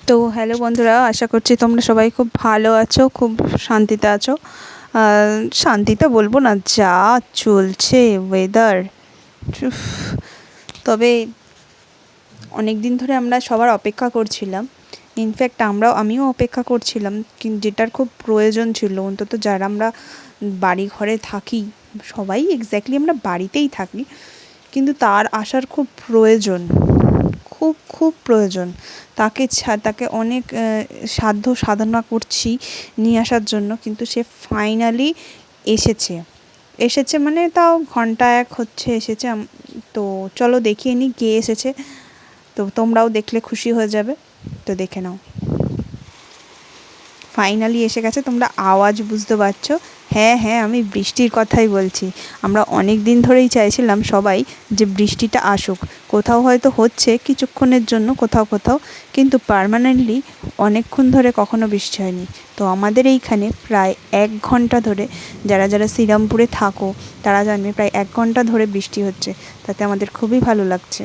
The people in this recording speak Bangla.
তো হ্যালো বন্ধুরা, আশা করছি তোমরা সবাই খুব ভালো আছো, খুব শান্তিতে আছো। শান্তিতে বলবো না, যা চলছে ওয়েদার। তবে অনেক দিন ধরে আমরা সবার অপেক্ষা করছিলাম। ইনফ্যাক্ট আমিও অপেক্ষা করছিলাম, কিন্তু যেটার খুব প্রয়োজন ছিল, অন্তত যারা আমরা বাড়ি ঘরে থাকি, সবাই এক্স্যাক্টলি আমরা বাড়িতেই থাকি, কিন্তু তার আসার খুব প্রয়োজন, খুব খুব প্রয়োজন। তাকে অনেক সাধ্য সাধনা করছি নিয়ে আসার জন্য, কিন্তু সে ফাইনালি এসেছে মানে তাও ঘন্টা এক হচ্ছে এসেছে। তো চলো দেখিয়ে নিই কে এসেছে। তো তোমরাও দেখলে খুশি হয়ে যাবে, তো দেখে নাও। ফাইনালি এসে গেছে, তোমরা আওয়াজ বুঝতে পারছো। হ্যাঁ হ্যাঁ, আমি বৃষ্টির কথাই বলছি। আমরা অনেক দিন ধরেই চাইছিলাম সবাই যে বৃষ্টিটা আসুক। কোথাও হয়তো হচ্ছে কিছুক্ষণের জন্য, কোথাও কোথাও, কিন্তু পার্মানেন্টলি অনেকক্ষণ ধরে কখনো বৃষ্টি হয়নি। তো আমাদের এইখানে প্রায় 1 ঘন্টা ধরে, যারা যারা শ্রীরামপুরে থাকো তারা জানবে, প্রায় 1 ঘন্টা ধরে বৃষ্টি হচ্ছে। তাতে আমাদের খুবই ভালো লাগছে।